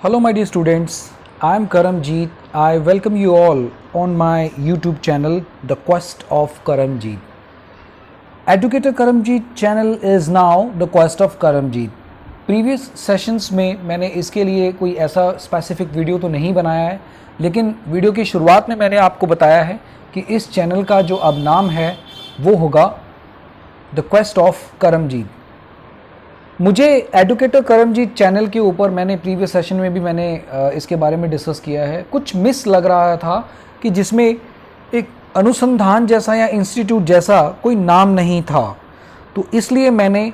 Hello, my dear students. I am Karamjeet. I welcome you all on my YouTube channel, The Quest of Karamjeet. Educator Karamjeet channel is now The Quest of Karamjeet. Previous sessions में मैंने इसके लिए कोई ऐसा specific video तो नहीं बनाया है, लेकिन वीडियो की शुरुआत में मैंने आपको बताया है कि इस चैनल का जो अब नाम है वो होगा द क्वेस्ट ऑफ करमजीत। मुझे एडुकेटर करमजीत चैनल के ऊपर मैंने प्रीवियस सेशन में भी मैंने इसके बारे में डिस्कस किया है। कुछ मिस लग रहा था कि जिसमें एक अनुसंधान जैसा या इंस्टीट्यूट जैसा कोई नाम नहीं था, तो इसलिए मैंने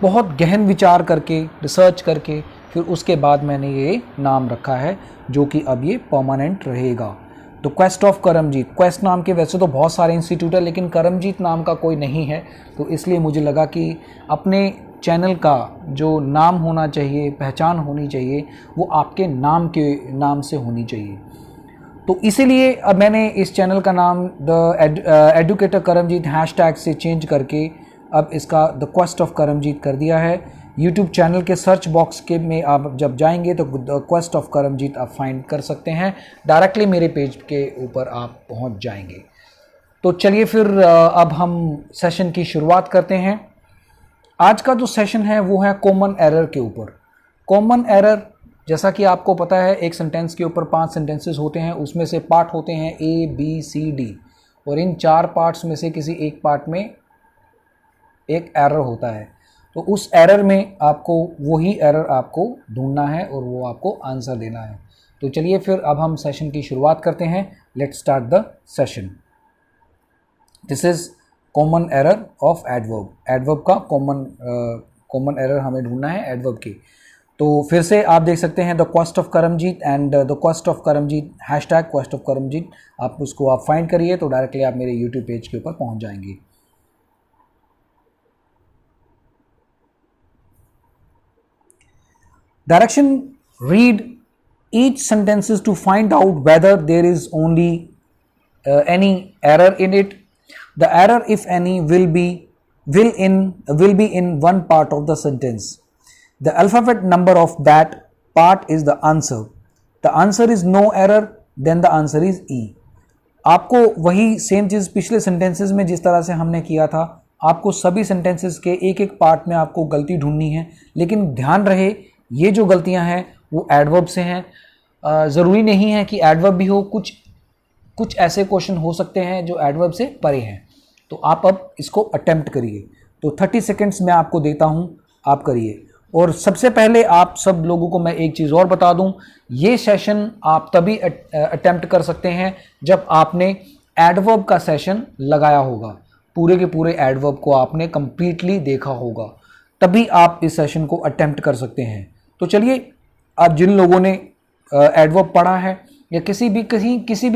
बहुत गहन विचार करके रिसर्च करके फिर उसके बाद मैंने ये नाम रखा है, जो कि अब ये परमानेंट रहेगा। तो क्वेस्ट ऑफ करमजीत, क्वेस्ट नाम के वैसे तो बहुत सारे इंस्टीट्यूट है, लेकिन करमजीत नाम का कोई नहीं है, तो इसलिए मुझे लगा कि अपने चैनल का जो नाम होना चाहिए, पहचान होनी चाहिए, वो आपके नाम से होनी चाहिए। तो इसीलिए अब मैंने इस चैनल का नाम द एडुकेटर करमजीत हैशटैग से चेंज करके अब इसका द क्वेस्ट ऑफ करमजीत कर दिया है। यूट्यूब चैनल के सर्च बॉक्स के में आप जब जाएंगे तो द क्वेस्ट ऑफ करमजीत आप फाइंड कर सकते हैं, डायरेक्टली मेरे पेज के ऊपर आप पहुंच जाएंगे। तो चलिए फिर अब हम सेशन की शुरुआत करते हैं। आज का जो सेशन है वो है कॉमन एरर के ऊपर। कॉमन एरर, जैसा कि आपको पता है, एक सेंटेंस के ऊपर 5 सेंटेंसेस होते हैं, उसमें से पार्ट होते हैं ए बी सी डी, और इन 4 पार्ट्स में से किसी एक पार्ट में एक एरर होता है। तो उस एरर में आपको वही एरर आपको ढूंढना है और वो आपको आंसर देना है। तो चलिए फिर अब हम सेशन की शुरुआत करते हैं। Let's start the session. This is common error of adverb. Adverb का कॉमन एरर हमें ढूंढना है एडवर्ब की। तो फिर से आप देख सकते हैं the quest of Karamjit and the quest of Karamjit hashtag quest of Karamjit, आप उसको आप फाइंड करिए तो डायरेक्टली आप मेरे यूट्यूब पेज के ऊपर पहुंच जाएंगे। Direction: read each sentences to find out whether there is only any error in it. The error, if any, will be in one part of the sentence. The alphabet number of that part is the answer. The answer is no error, then the answer is E. आपको वही same चीज़ पिछले sentences में जिस तरह से हमने किया था, आपको सभी सेंटेंसेस के एक एक पार्ट में आपको गलती ढूंढनी है, लेकिन ध्यान रहे ये जो गलतियां हैं वो एडवर्ब से हैं। ज़रूरी नहीं है कि एडवर्ब भी हो, कुछ ऐसे क्वेश्चन हो सकते हैं जो एडवर्ब से परे हैं। तो आप अब इसको अटेम्प्ट करिए। तो 30 सेकेंड्स मैं आपको देता हूं, आप करिए। और सबसे पहले आप सब लोगों को मैं एक चीज़ और बता दूं, ये सेशन आप तभी अटेम्प्ट कर सकते हैं जब आपने एडवर्ब का सेशन लगाया होगा, पूरे के पूरे एडवर्ब को आपने कंप्लीटली देखा होगा, तभी आप इस सेशन को अटेम्प्ट कर सकते हैं। तो चलिए, आप जिन लोगों ने एडवर्ब पढ़ा है या किसी भी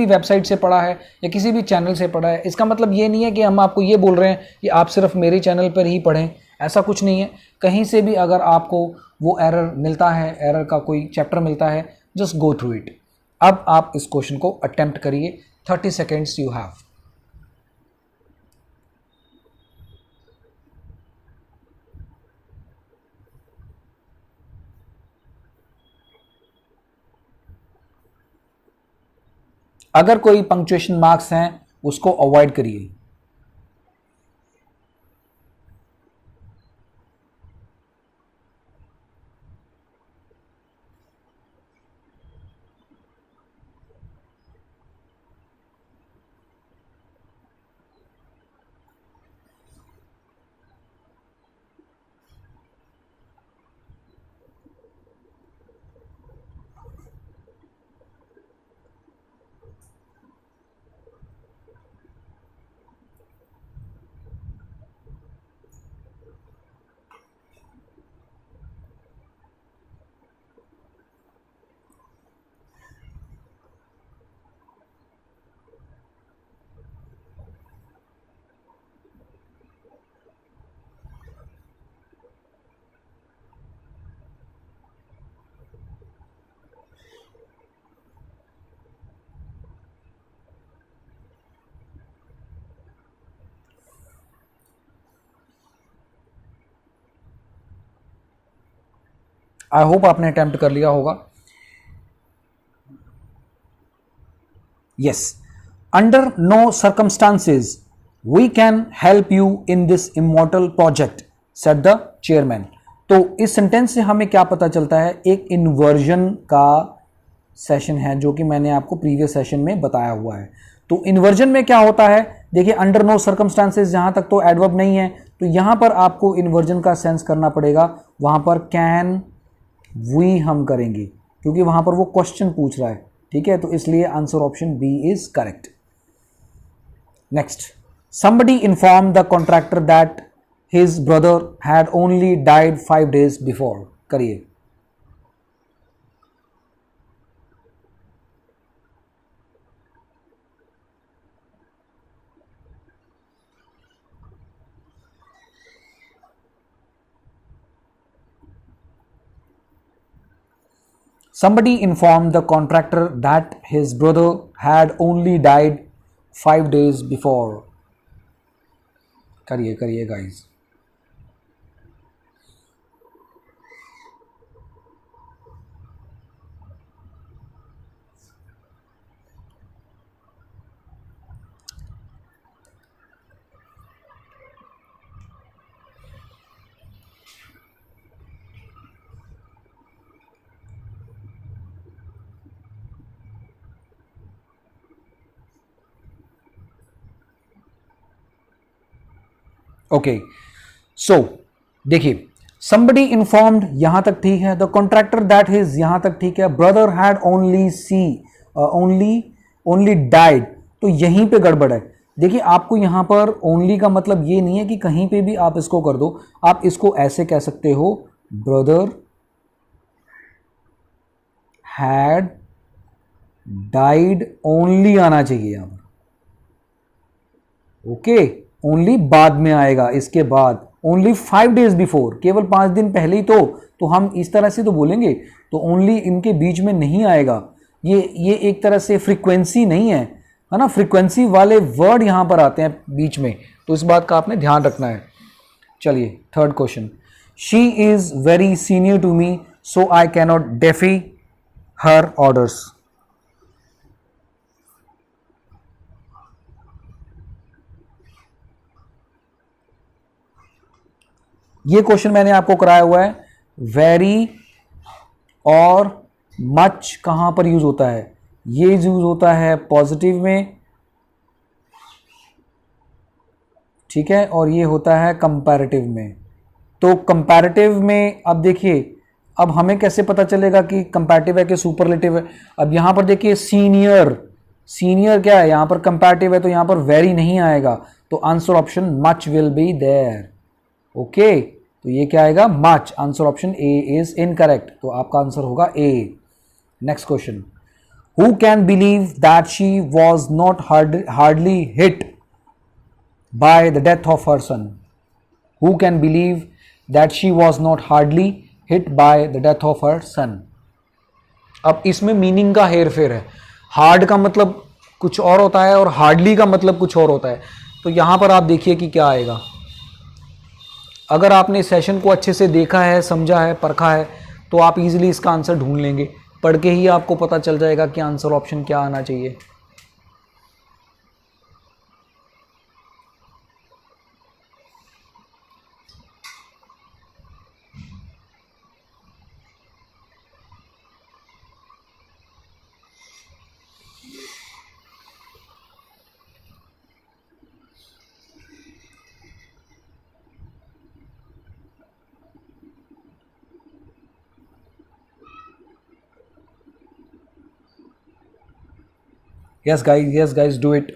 वेबसाइट से पढ़ा है या किसी भी चैनल से पढ़ा है, इसका मतलब ये नहीं है कि हम आपको ये बोल रहे हैं कि आप सिर्फ मेरे चैनल पर ही पढ़ें, ऐसा कुछ नहीं है। कहीं से भी अगर आपको वो एरर मिलता है, एरर का कोई चैप्टर मिलता है, जस्ट गो थ्रू इट। अब आप इस क्वेश्चन को अटेम्प्ट करिए। 30 सेकेंड्स यू हैव। अगर कोई पंक्चुएशन मार्क्स हैं उसको अवॉइड करिए। आई होप आपने अटैम्प्ट कर लिया होगा। Yes, under no circumstances we can help you in this immortal project, said the chairman. तो इस सेंटेंस से हमें क्या पता चलता है, एक इन्वर्जन का सेशन है जो कि मैंने आपको प्रीवियस सेशन में बताया हुआ है. तो इन्वर्जन में क्या होता है, देखिए अंडर नो सर्कमस्टांसेस, जहां तक तो एडवर्ब नहीं है, तो यहां पर आपको इन्वर्जन का सेंस करना पड़ेगा. वहां पर कैन वी हम करेंगे क्योंकि वहां पर वो क्वेश्चन पूछ रहा है. ठीक है, तो इसलिए answer option B is correct. Next, somebody informed the contractor that his brother had only died 5 days before. करिए. Somebody informed the contractor that his brother had only died 5 days before. करिए करिए गाइस. ओके, सो देखिए, somebody informed यहां तक ठीक है, the contractor that his यहां तक ठीक है, ब्रदर हैड ओनली डाइड, तो यहीं पे गड़बड़ है. देखिए आपको यहां पर ओनली का मतलब ये नहीं है कि कहीं पे भी आप इसको कर दो, आप इसको ऐसे कह सकते हो, ब्रदर हैड डाइड ओनली आना चाहिए यहां पर. ओके, ओनली बाद में आएगा, इसके बाद ओनली 5 days बिफोर, केवल 5 दिन पहले ही तो हम इस तरह से तो बोलेंगे, तो ओनली इनके बीच में नहीं आएगा. ये एक तरह से फ्रीक्वेंसी नहीं है, है ना, फ्रीक्वेंसी वाले वर्ड यहां पर आते हैं बीच में, तो इस बात का आपने ध्यान रखना है. चलिए third question, she is very senior to me so I cannot defy her orders. ये क्वेश्चन मैंने आपको कराया हुआ है. वेरी और मच कहां पर यूज होता है, ये यूज होता है पॉजिटिव में, ठीक है, और ये होता है कंपैरेटिव में. तो कंपैरेटिव में अब देखिए, अब हमें कैसे पता चलेगा कि कंपैरेटिव है कि सुपरलेटिव है. अब यहां पर देखिए सीनियर क्या है, यहां पर कंपैरेटिव है, तो यहां पर वेरी नहीं आएगा, तो answer option much will be there. Okay, तो ये क्या आएगा, much. Answer option A is incorrect, तो आपका आंसर होगा A. Next question, who can believe that she was not hardly hit by the death of her son. Who can believe that she was not hardly hit by the death of her son. अब इसमें meaning का हेर फेर है. Hard का मतलब कुछ और होता है और हार्डली का मतलब कुछ और होता है. तो यहां पर आप देखिए कि क्या आएगा. अगर आपने सेशन को अच्छे से देखा है, समझा है, परखा है, तो आप इजीली इसका आंसर ढूंढ लेंगे. पढ़ के ही आपको पता चल जाएगा कि आंसर ऑप्शन क्या आना चाहिए. Yes guys, do it.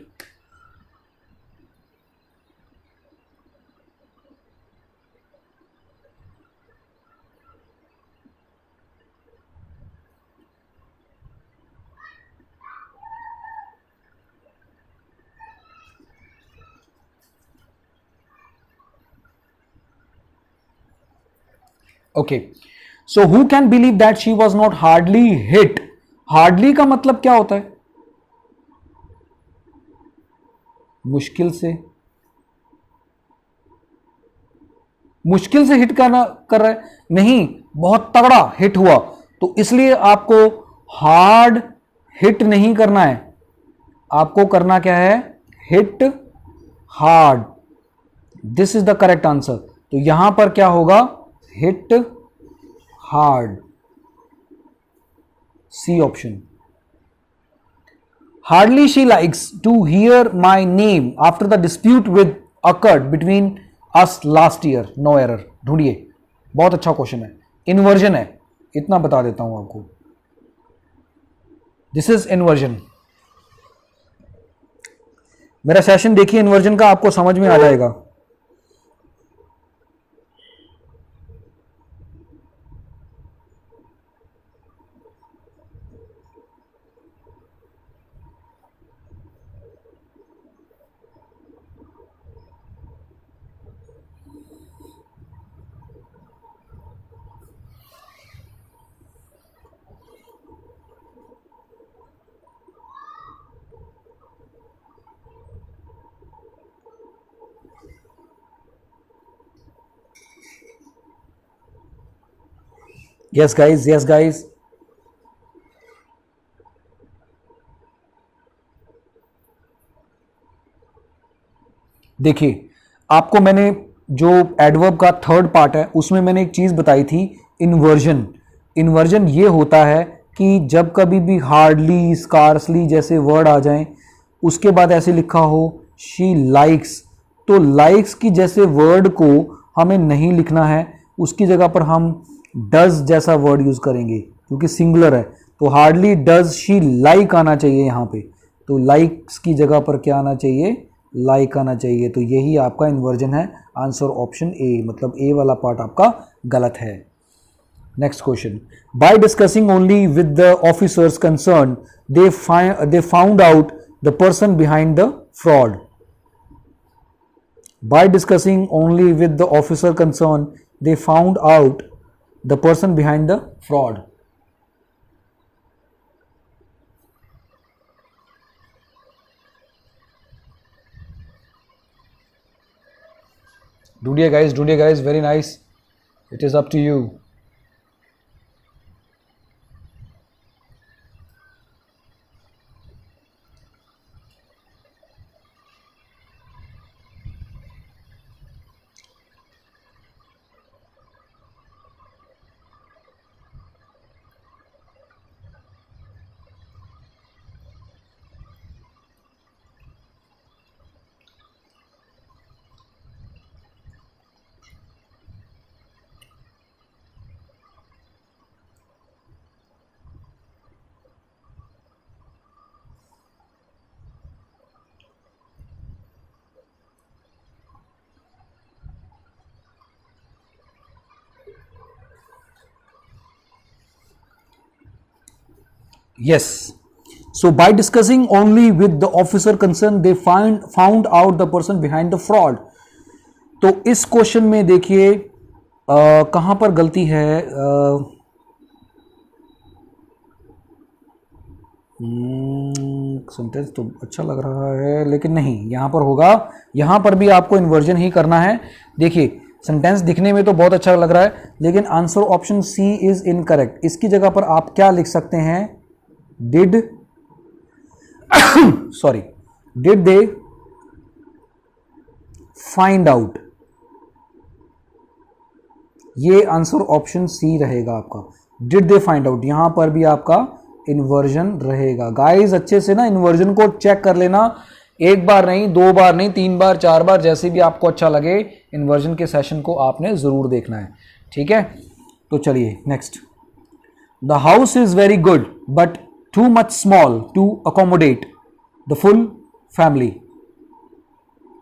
Okay, so who can believe that she was not hardly hit. Hardly का मतलब क्या होता है, मुश्किल से हिट कर रहा है, नहीं, बहुत तगड़ा हिट हुआ, तो इसलिए आपको हार्ड हिट नहीं करना है, आपको करना क्या है, hit hard, this is the correct answer. तो यहां पर क्या होगा, hit hard, C option. Hardly she likes to hear my name after the dispute with occurred between us last year, no error. ढूंढिए, बहुत अच्छा क्वेश्चन है, इन्वर्जन है, इतना बता देता हूं आपको, दिस इज इन्वर्जन। मेरा सेशन देखिए इन्वर्जन का, आपको समझ में आ जाएगा। यस गाइज, यस गाइज, देखिए आपको मैंने जो एडवर्ब का थर्ड पार्ट है उसमें मैंने एक चीज बताई थी, इन्वर्जन। इन्वर्जन ये होता है कि जब कभी भी हार्डली, स्कार्सली जैसे वर्ड आ जाएं, उसके बाद ऐसे लिखा हो शी लाइक्स, तो लाइक्स की जैसे वर्ड को हमें नहीं लिखना है, उसकी जगह पर हम डज जैसा वर्ड यूज करेंगे क्योंकि सिंगुलर है। तो हार्डली डज शी लाइक आना चाहिए यहाँ पे, तो लाइक्स की जगह पर क्या आना चाहिए, लाइक आना चाहिए। तो यही आपका इन्वर्जन है, आंसर ऑप्शन ए, मतलब ए वाला पार्ट आपका गलत है। Next question, by discussing only with the officers concern they found out the person behind the fraud. By discussing only with the officer concern they found out the person behind the fraud. ढूंढिए guys, very nice, it is up to you. Yes. So by discussing only with the officer concerned, they found out the person behind the fraud. तो इस question में देखिए कहां पर गलती है, sentence तो अच्छा लग रहा है लेकिन नहीं, यहां पर होगा, यहां पर भी आपको इन्वर्जन ही करना है। देखिए सेंटेंस दिखने में तो बहुत अच्छा लग रहा है लेकिन answer option C is incorrect. इसकी जगह पर आप क्या लिख सकते हैं, did sorry did they find out, ये आंसर ऑप्शन सी रहेगा आपका, डिड दे फाइंड आउट, यहां पर भी आपका इन्वर्जन रहेगा। गाइस अच्छे से ना इन्वर्जन को चेक कर लेना, एक बार नहीं, दो बार नहीं, 3 बार 4 बार, जैसे भी आपको अच्छा लगे, इन्वर्जन के सेशन को आपने जरूर देखना है, ठीक है। तो चलिए next, the house is very good but too much small to accommodate the full family.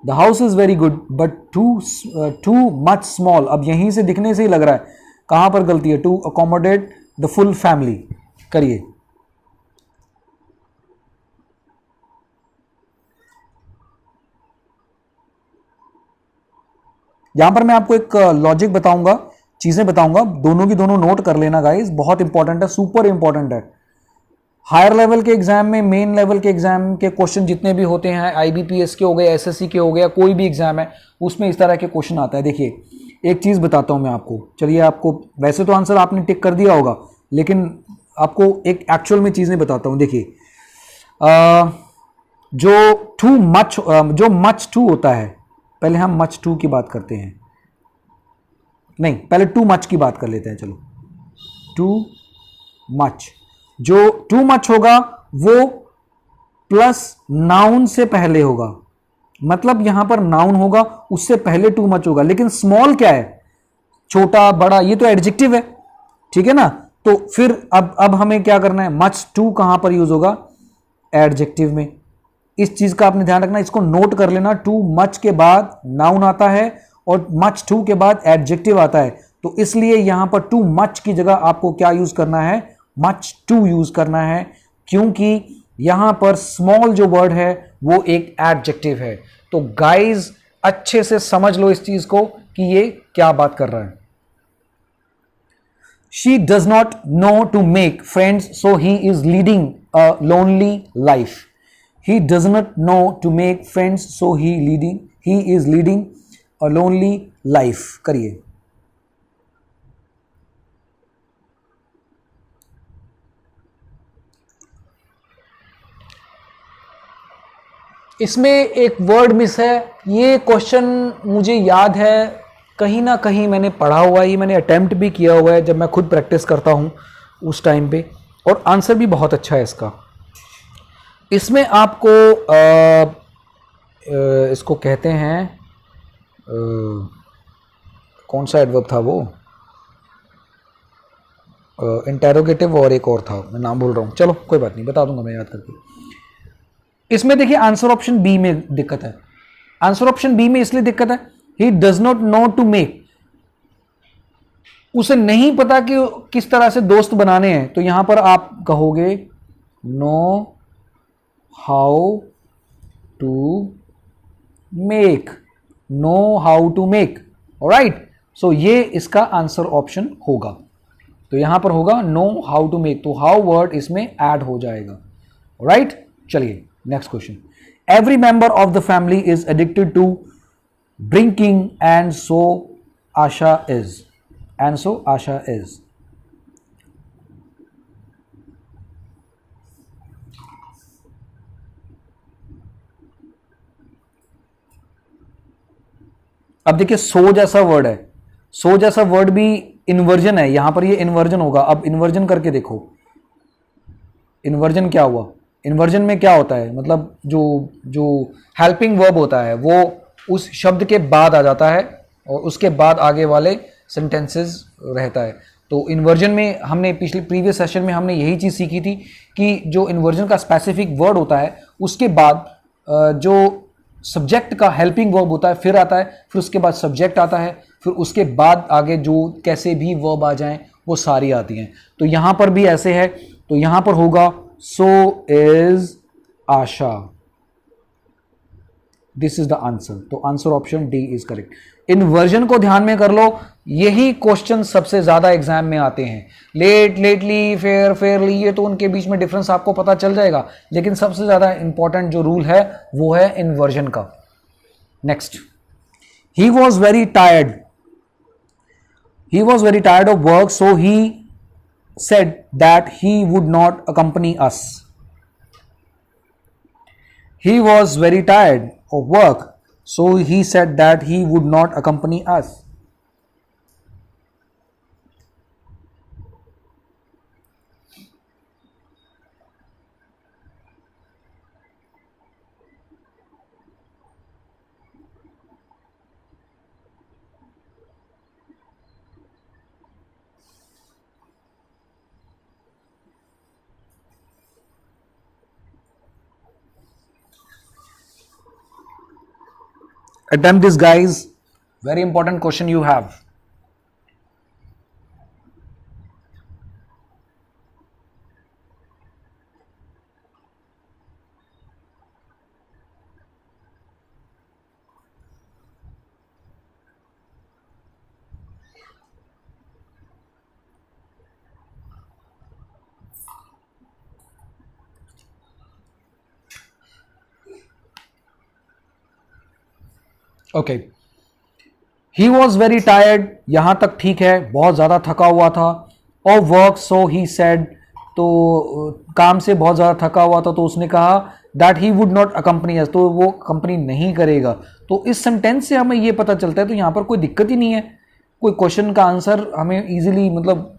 The house is very good but too much small, अब यहीं से दिखने से ही लग रहा है कहां पर गलती है, to accommodate the full family। करिए, यहां पर मैं आपको एक लॉजिक बताऊंगा, चीजें बताऊंगा, दोनों की दोनों नोट कर लेना गाइस, बहुत इंपॉर्टेंट है, सुपर इंपॉर्टेंट है। हायर लेवल के एग्जाम में, मेन लेवल के एग्जाम के क्वेश्चन जितने भी होते हैं, आईबीपीएस के हो गए, एसएससी के हो गया, कोई भी एग्जाम है उसमें इस तरह के क्वेश्चन आता है। देखिए एक चीज बताता हूं मैं आपको, चलिए आपको वैसे तो आंसर आपने टिक कर दिया होगा लेकिन आपको एक एक्चुअल में चीजें बताता हूं। देखिए जो टू मच, जो मच टू होता है, पहले हम मच टू की बात करते हैं, नहीं पहले टू मच की बात कर लेते हैं, चलो टू मच, जो टू मच होगा वो प्लस नाउन से पहले होगा, मतलब यहां पर नाउन होगा उससे पहले टू मच होगा, लेकिन स्मॉल क्या है, छोटा बड़ा, ये तो एडजेक्टिव है, ठीक है ना। तो फिर अब हमें क्या करना है, मच टू कहां पर यूज होगा, एडजेक्टिव में। इस चीज का आपने ध्यान रखना, इसको नोट कर लेना, टू मच के बाद नाउन आता है और मच टू के बाद एडजेक्टिव आता है, तो इसलिए यहां पर टू मच की जगह आपको क्या यूज करना है, मच टू यूज करना है, क्योंकि यहां पर स्मॉल जो वर्ड है वो एक एडजेक्टिव है। तो गाइज अच्छे से समझ लो इस चीज को कि ये क्या बात कर रहा है। She does not know to make friends, so he is leading a lonely life. He does not know to make friends, so he is leading a lonely life. करिए। इसमें एक वर्ड मिस है, ये क्वेश्चन मुझे याद है, कहीं ना कहीं मैंने पढ़ा हुआ है, मैंने अटेम्प्ट भी किया हुआ है जब मैं खुद प्रैक्टिस करता हूँ उस टाइम पे, और आंसर भी बहुत अच्छा है इसका। इसमें आपको इसको कहते हैं, कौन सा एडवर्ब था वो, इंटेरोगेटिव और एक और था, मैं नाम भूल रहा हूँ, चलो कोई बात नहीं, बता दूंगा मैं याद करके। इसमें देखिए आंसर ऑप्शन बी में दिक्कत है, आंसर ऑप्शन बी में इसलिए दिक्कत है, he does not know to make, उसे नहीं पता कि किस तरह से दोस्त बनाने हैं, तो यहां पर आप कहोगे know how to make, know how to make, alright. So ये इसका आंसर ऑप्शन होगा, तो यहां पर होगा नो हाउ टू मेक, तो हाउ वर्ड इसमें ऐड हो जाएगा, ऑलराइट। चलिए next question. Every member of the family is addicted to drinking and so Asha is, and so Asha is. अब देखिए सो जैसा वर्ड है, सो जैसा वर्ड भी इन्वर्जन है, यहां पर ये इन्वर्जन होगा। अब इन्वर्जन करके देखो, इन्वर्जन क्या हुआ, इन्वर्जन में क्या होता है, मतलब जो जो हेल्पिंग वर्ब होता है वो उस शब्द के बाद आ जाता है और उसके बाद आगे वाले सेंटेंसेस रहता है। तो इन्वर्जन में हमने प्रीवियस सेशन में हमने यही चीज़ सीखी थी कि जो इन्वर्जन का स्पेसिफिक वर्ड होता है उसके बाद जो सब्जेक्ट का हेल्पिंग वर्ब होता है फिर आता है, फिर उसके बाद सब्जेक्ट आता है, फिर उसके बाद आगे जो कैसे भी वर्ब आ जाएं वो सारी आती हैं। तो यहाँ पर भी ऐसे है, तो यहाँ पर होगा so is Asha, this is the answer. तो answer option D is correct. Inversion को ध्यान में कर लो, यही क्वेश्चन सबसे ज्यादा एग्जाम में आते हैं। लेटली, फेयरली, ये तो उनके बीच में डिफरेंस आपको पता चल जाएगा, लेकिन सबसे ज्यादा इंपॉर्टेंट जो रूल है वो है इन्वर्जन का। Next, he was very tired, he was very tired of work, so he said that he would not accompany us. He was very tired of work, so he said that he would not accompany us. Attempt this, guys. Very important question you have. Okay, he was very tired, यहां तक ठीक है, बहुत ज्यादा थका हुआ था। और वर्क, सो ही सेड, तो काम से बहुत ज़्यादा थका हुआ था, तो उसने कहा that he would not accompany us, तो वो कंपनी नहीं करेगा। तो इस सेंटेंस से हमें ये पता चलता है, तो यहाँ पर कोई दिक्कत ही नहीं है, कोई क्वेश्चन का आंसर हमें इजीली, मतलब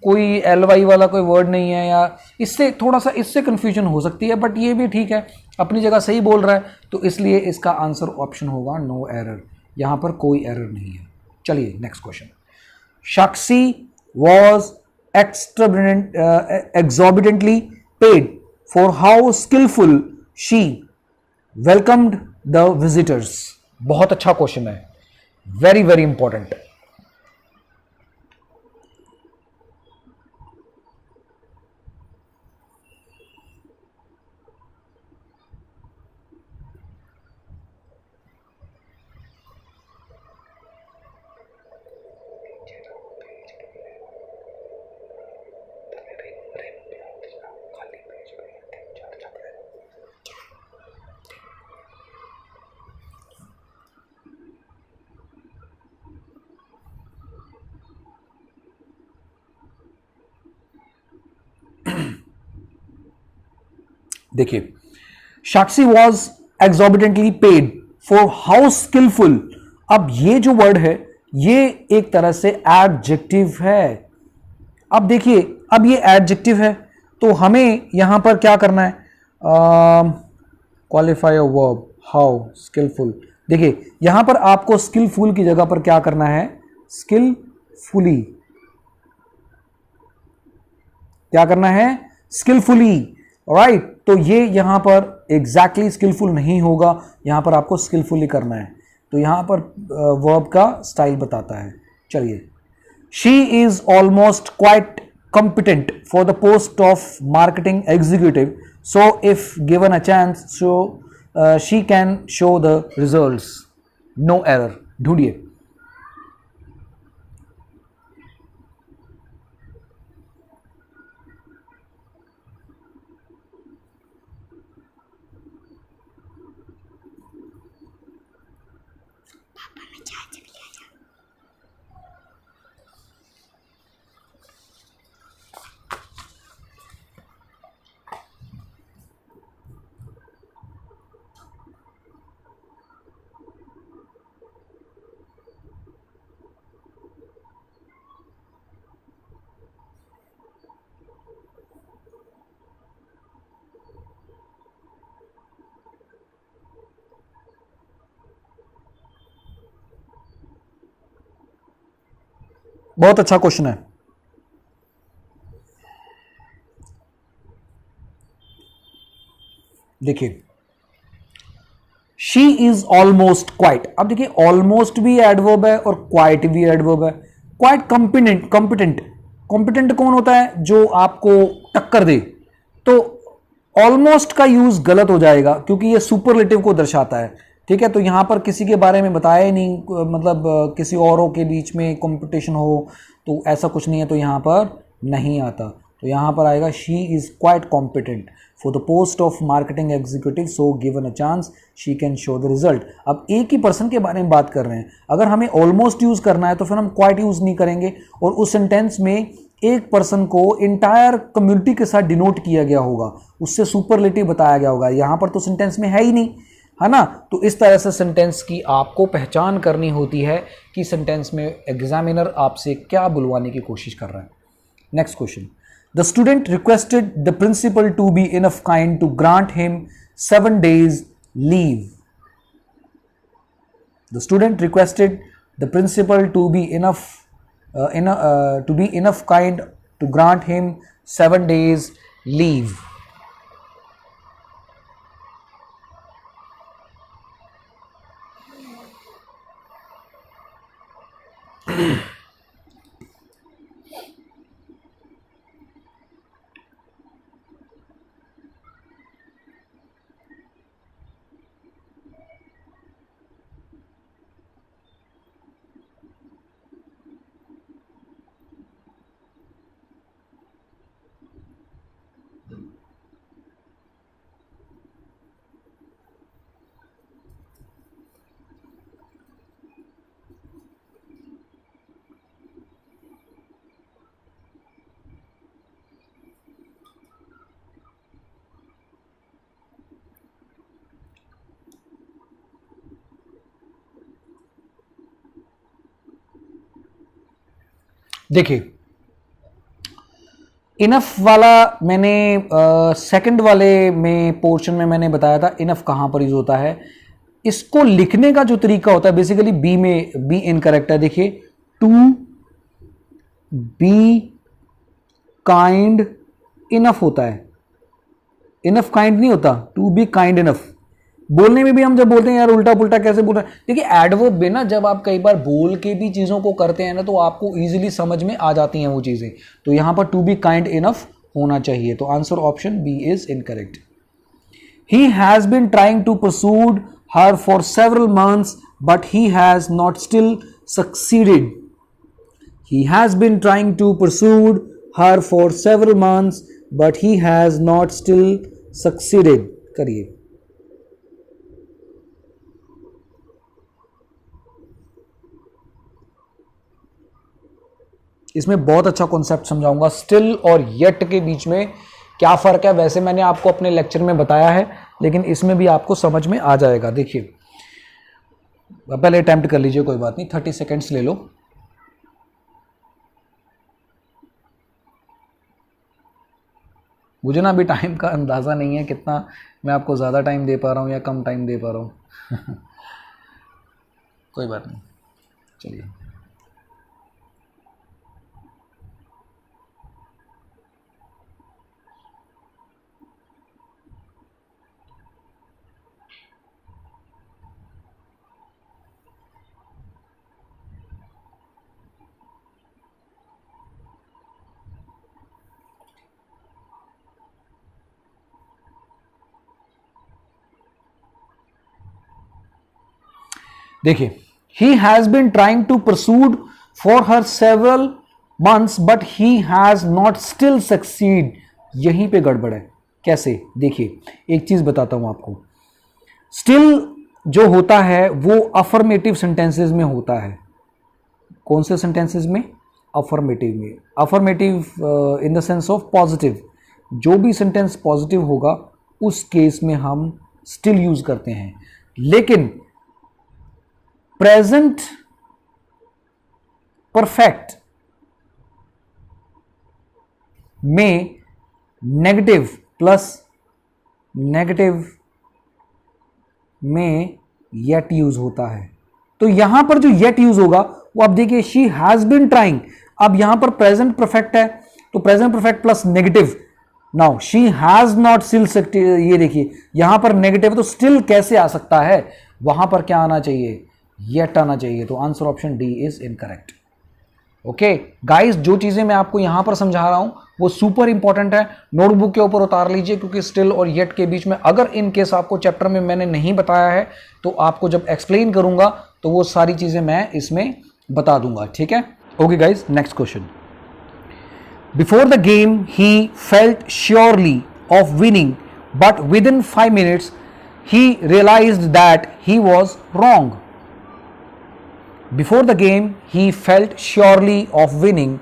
कोई एल वाई वाला कोई वर्ड नहीं है, या इससे थोड़ा सा इससे कंफ्यूजन हो सकती है, बट ये भी ठीक है, अपनी जगह सही बोल रहा है, तो इसलिए इसका आंसर ऑप्शन होगा नो एरर, यहाँ पर कोई एरर नहीं है। चलिए next question. Sakshi was exorbitantly paid for how skillful she welcomed the visitors। बहुत अच्छा क्वेश्चन है, वेरी वेरी इंपॉर्टेंट। देखिए, Sakshi was exorbitantly paid for how skillful. अब ये जो वर्ड है ये एक तरह से एडजेक्टिव है। अब देखिए, अब ये एडजेक्टिव है, तो हमें यहां पर क्या करना है, qualify a verb, how skillful. देखिए यहां पर आपको स्किलफुल की जगह पर क्या करना है, स्किलफुली, क्या करना है, स्किलफुली, राइट। तो ये यहां पर एग्जैक्टली स्किलफुल नहीं होगा, यहां पर आपको स्किलफुली करना है, तो यहां पर वर्ब का स्टाइल बताता है। चलिए, she is almost quite competent for the post of marketing executive, so if given a chance, so she can show the results, no error। ढूंढिए, बहुत अच्छा क्वेश्चन है। देखिए, शी इज ऑलमोस्ट क्वाइट। अब देखिए, ऑलमोस्ट भी एडवर्ब है और क्वाइट भी एडवर्ब है। क्वाइट कॉम्पिटेंट, कॉम्पिटेंट, कॉम्पिटेंट कौन होता है, जो आपको टक्कर दे, तो ऑलमोस्ट का यूज गलत हो जाएगा क्योंकि ये सुपरलेटिव को दर्शाता है, ठीक है। तो यहां पर किसी के बारे में बताया ही नहीं, मतलब किसी औरों के बीच में कंपटीशन हो, तो ऐसा कुछ नहीं है, तो यहां पर नहीं आता, तो यहां पर आएगा she is quite competent for the post of marketing executive, so given a chance she can show the result. अब एक ही पर्सन के बारे में बात कर रहे हैं, अगर हमें ऑलमोस्ट यूज करना है तो फिर हम क्वाइट यूज नहीं करेंगे, और उस सेंटेंस में एक पर्सन को इंटायर कम्युनिटी के साथ डिनोट किया गया होगा, उससे सुपरलेटिव बताया गया होगा, यहां पर तो सेंटेंस में है ही नहीं, है ना। तो इस तरह से सेंटेंस की आपको पहचान करनी होती है कि सेंटेंस में एग्जामिनर आपसे क्या बुलवाने की कोशिश कर रहा है। Next question. The student requested the principal to be enough kind to grant him 7 days leave. The student requested the principal to be enough kind to grant him 7 days leave। देखिए enough वाला मैंने second वाले में portion में मैंने बताया था enough कहां पर यूज होता है। इसको लिखने का जो तरीका होता है बेसिकली बी में, बी इनकरेक्ट है। देखिए टू बी काइंड इनफ होता है, इनफ काइंड नहीं होता, टू बी काइंड इनफ। बोलने में भी हम जब बोलते हैं यार उल्टा पुल्टा कैसे बोल रहे हैं, देखिए एडवर्ब में ना जब आप कई बार बोल के भी चीजों को करते हैं ना तो आपको इजीली समझ में आ जाती हैं वो चीजें। तो यहां पर टू बी काइंड इनफ होना चाहिए, तो answer option B is incorrect. He has been trying to pursued her for several months but he has not still succeeded. He has been trying to pursued her for several months but he has not still succeeded. करिए इसमें बहुत अच्छा concept समझाऊंगा, still और yet के बीच में क्या फ़र्क है। वैसे मैंने आपको अपने लेक्चर में बताया है लेकिन इसमें भी आपको समझ में आ जाएगा। देखिए पहले अटेम्प्ट कर लीजिए, कोई बात नहीं, 30 सेकेंड्स ले लो। मुझे ना अभी टाइम का अंदाज़ा नहीं है कितना मैं आपको ज़्यादा टाइम दे पा रहा हूँ या कम टाइम दे पा रहा हूँ कोई बात नहीं, चलिए। देखिए he has been trying to persuade for her several months but he has not still succeed. यहीं पे गड़बड़ है। कैसे? देखिए एक चीज बताता हूं आपको। स्टिल जो होता है वो अफर्मेटिव सेंटेंसेस में होता है। कौन से सेंटेंसेस में? अफर्मेटिव में। Affirmative in the sense of positive. जो भी सेंटेंस पॉजिटिव होगा उस केस में हम स्टिल यूज करते हैं। लेकिन प्रेजेंट परफेक्ट में नेगेटिव प्लस नेगेटिव में येट यूज होता है। तो यहां पर जो येट यूज होगा वो आप देखिए शी हैज बीन ट्राइंग। अब यहां पर प्रेजेंट परफेक्ट है तो present perfect plus negative. Now she has not still, ये देखिए यहां पर नेगेटिव, तो स्टिल कैसे आ सकता है? वहां पर क्या आना चाहिए? येट आना चाहिए। तो answer option D is incorrect. Okay guys, जो चीजें मैं आपको यहां पर समझा रहा हूं वो सुपर इंपॉर्टेंट है। नोटबुक के ऊपर उतार लीजिए क्योंकि स्टिल और येट के बीच में अगर इन केस आपको चैप्टर में मैंने नहीं बताया है तो आपको जब एक्सप्लेन करूंगा तो वो सारी चीजें मैं इसमें बता दूंगा। ठीक है? Okay guys, next question. Before the game he felt surely of winning but within 5 minutes he realized that he was wrong. Before the game, he felt surely of winning,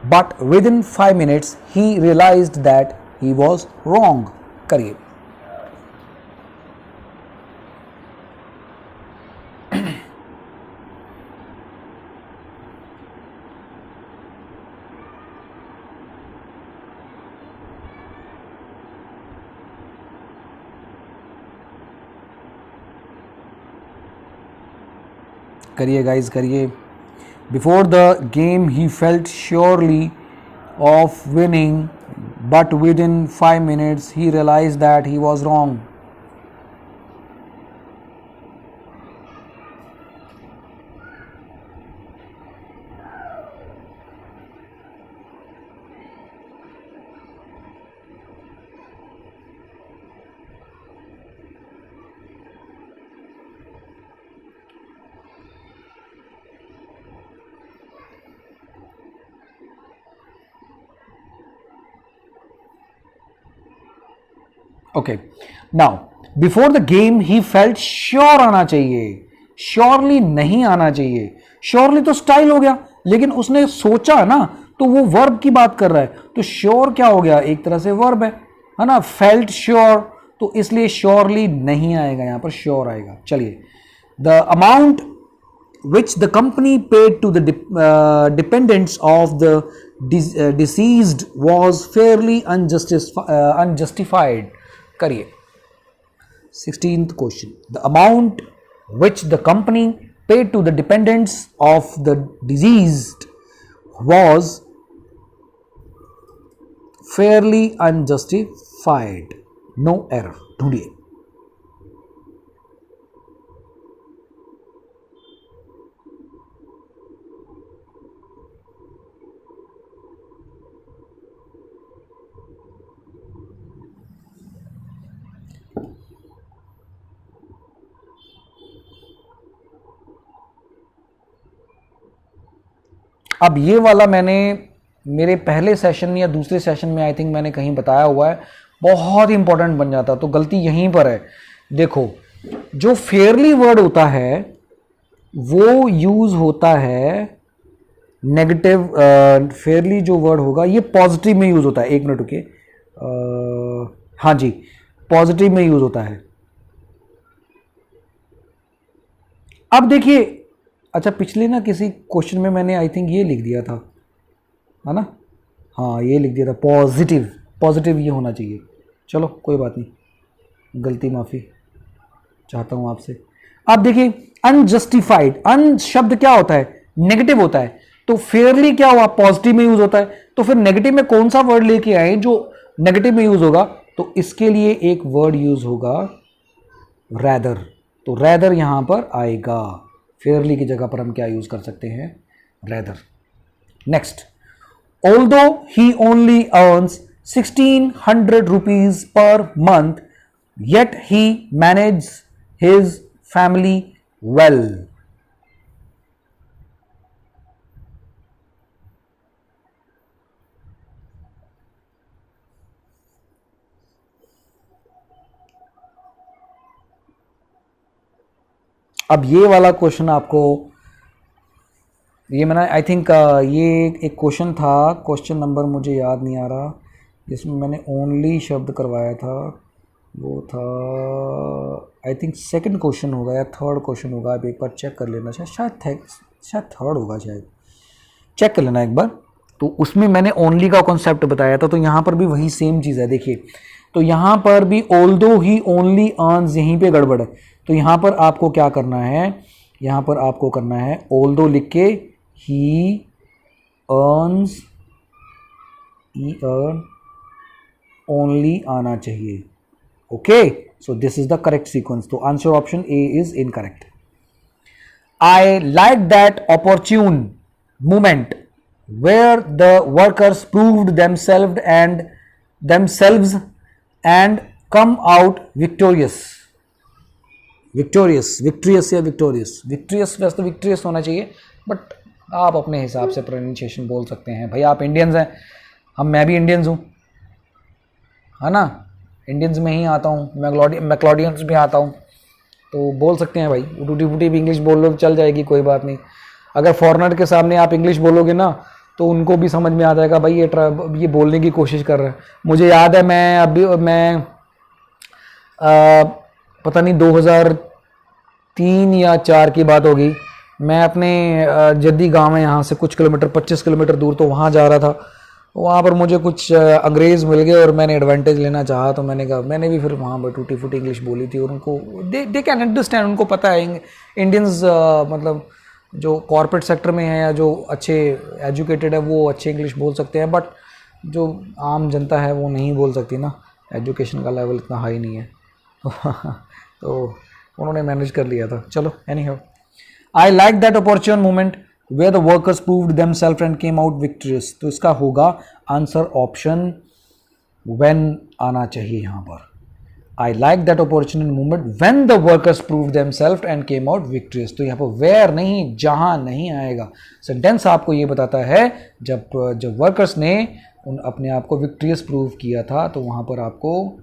but within 5 minutes, he realized that he was wrong. करिए। करिए guys करिए। Before the game he felt surely of winning but within 5 minutes he realize that he was wrong. Okay now before the game he felt sure आना चाहिए, surely नहीं आना चाहिए। Surely तो style हो गया लेकिन उसने सोचा ना, तो वो वर्ब की बात कर रहा है तो श्योर क्या हो गया? एक तरह से वर्ब है ना। फेल्ट श्योर, तो इसलिए श्योरली नहीं आएगा, यहां पर श्योर आएगा। चलिए, the amount which the company paid to the dependents of the deceased was fairly unjustified. करिए. 16th question. The amount which the company paid to the dependents of the deceased was fairly unjustified. No error. ढूंढिए. अब ये वाला मैंने मेरे पहले session या दूसरे सेशन में आई थिंक मैंने कहीं बताया हुआ है, बहुत इंपॉर्टेंट बन जाता, तो गलती यहीं पर है. देखो, जो फेयरली वर्ड होता है वो यूज होता है नेगेटिव. फेयरली जो वर्ड होगा ये पॉजिटिव में यूज होता है. एक मिनट रुकिए. हाँ जी, पॉजिटिव में यूज होता है. अब देखिए, अच्छा पिछले ना किसी क्वेश्चन में मैंने आई थिंक ये लिख दिया था, है ना. हाँ, ये लिख दिया था पॉजिटिव. पॉजिटिव ये होना चाहिए. चलो कोई बात नहीं, गलती माफ़ी चाहता हूँ आपसे. अब देखिए, अनजस्टिफाइड, अन शब्द क्या होता है? नेगेटिव होता है. तो फेयरली क्या हुआ? पॉजिटिव में यूज होता है. तो फिर नेगेटिव में कौन सा वर्ड लेके आए जो नेगेटिव में यूज होगा? तो इसके लिए एक वर्ड यूज होगा रैदर. तो रैदर यहां पर आएगा. फेयरली की जगह पर हम क्या यूज कर सकते हैं? Rather. Next. Although he only earns 1600 rupees per month, yet he manages his family well. अब ये वाला क्वेश्चन आपको, ये मैंने आई थिंक ये एक क्वेश्चन था, क्वेश्चन नंबर मुझे याद नहीं आ रहा, जिसमें मैंने ओनली शब्द करवाया था. वो था आई थिंक सेकंड क्वेश्चन होगा या थर्ड क्वेश्चन होगा. आप एक बार चेक कर लेना. शायद थर्ड होगा, शायद चेक कर लेना एक बार. तो उसमें मैंने ओनली का कॉन्सेप्ट बताया था. तो यहाँ पर भी वही सेम चीज़ है. देखिए, तो यहाँ पर भी ऑल्दो ही ओनली अर्न्स, यहीं पे गड़बड़ है. तो यहाँ पर आपको क्या करना है? यहाँ पर आपको करना है ऑल्दो लिख के he earns, he earn only आना चाहिए. Okay, so this is the correct sequence. तो answer option A is incorrect. I like that opportune moment where the workers proved themselves and come out victorious. victorious या victorious वैसे तो victorious होना चाहिए, but आप अपने हिसाब से प्रोनाउंसिएशन बोल सकते हैं. भाई आप इंडियंस हैं, मैं भी इंडियंस हूँ, है ना. इंडियंस में ही आता हूँ, मैक्लोडियंस भी आता हूँ, तो बोल सकते हैं भाई. टूटी फूटी भी इंग्लिश बोल लो, चल जाएगी, कोई बात नहीं. अगर फॉरेनर के सामने आप इंग्लिश बोलोगे ना, तो उनको भी समझ में आ जाएगा भाई ये बोलने की कोशिश कर रहा है. मुझे याद है, मैं पता नहीं 2003 या 4 की बात होगी. मैं अपने जद्दी गांव है यहाँ से कुछ किलोमीटर, 25 किलोमीटर दूर, तो वहाँ जा रहा था. वहाँ पर मुझे कुछ अंग्रेज़ मिल गए और मैंने एडवांटेज लेना चाहा. तो मैंने भी फिर वहाँ पर टूटी फूटी इंग्लिश बोली थी. और उनको दे कैन अंडरस्टैंड, उनको पता है इंडियंस मतलब जो कॉर्पोरेट सेक्टर में है या जो अच्छे एजुकेटेड है वो अच्छे इंग्लिश बोल सकते हैं, बट जो आम जनता है वो नहीं बोल सकती ना. एजुकेशन का लेवल इतना हाई नहीं है. तो उन्होंने मैनेज कर लिया था. चलो, any how, I like that opportune moment where the workers proved themselves and came out victorious. तो इसका होगा आंसर ऑप्शन when आना चाहिए यहाँ पर. I like that opportunity moment when the workers proved themselves and came out victorious. तो यहाँ पर where नहीं, जहाँ नहीं आएगा. सेंटेंस आपको ये बताता है जब वर्कर्स ने अपने आप को विक्ट्रियस प्रूव किया था, तो वहाँ पर आपको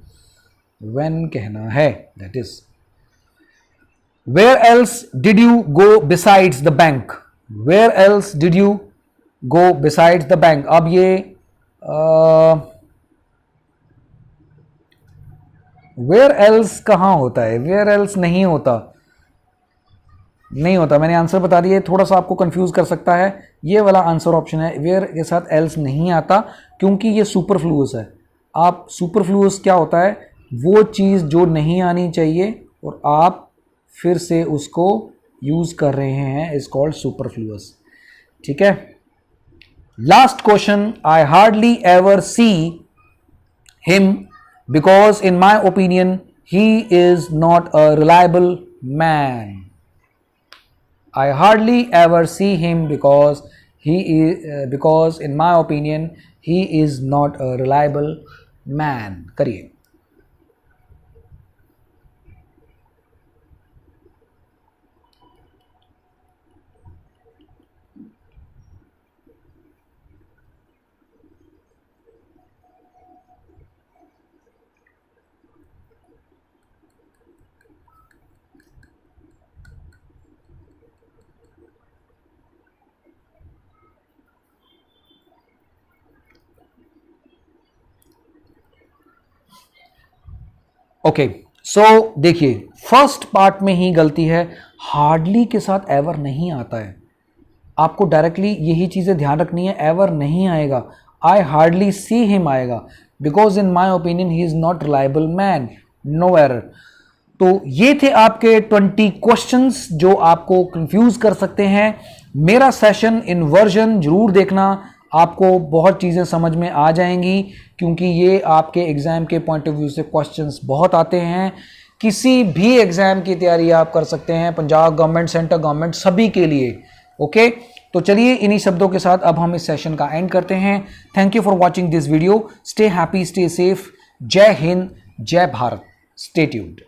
when कहना है. That is, where else did you go besides the bank? Where else did you go besides the bank? अब ये where else कहाँ होता है? where else नहीं होता. नहीं होता, मैंने आंसर बता दिया। थोड़ा सा आपको कंफ्यूज कर सकता है, ये वाला आंसर ऑप्शन है, वेयर के साथ एल्स नहीं आता क्योंकि ये सुपरफ्लूअस है। आप सुपरफ्लूअस क्या होता है, वो चीज़ जो नहीं आनी चाहिए और आप फिर से उसको यूज़ कर रहे हैं, इज कॉल्ड सुपरफ्लूअस। ठीक है, last question, I hardly ever see him because in my opinion he is not a reliable man. I hardly ever see him because in my opinion he is not a reliable man। करिए। Okay, सो देखिए, first part में ही गलती है, hardly के साथ ever नहीं आता है। आपको डायरेक्टली यही चीज़ें ध्यान रखनी है, एवर नहीं आएगा, आई हार्डली सी हिम आएगा, because in my opinion he is not reliable man, no error. तो ये थे आपके 20 क्वेश्चंस जो आपको कंफ्यूज कर सकते हैं। मेरा सेशन इन वर्जन जरूर देखना, आपको बहुत चीज़ें समझ में आ जाएंगी, क्योंकि ये आपके एग्ज़ाम के पॉइंट ऑफ व्यू से क्वेश्चंस बहुत आते हैं। किसी भी एग्ज़ाम की तैयारी आप कर सकते हैं, पंजाब गवर्नमेंट, सेंट्रल गवर्नमेंट, सभी के लिए। ओके, तो चलिए इन्हीं शब्दों के साथ अब हम इस सेशन का एंड करते हैं। Thank you for watching this video. Stay happy, stay safe. जय हिंद, जय भारत। Stay tuned.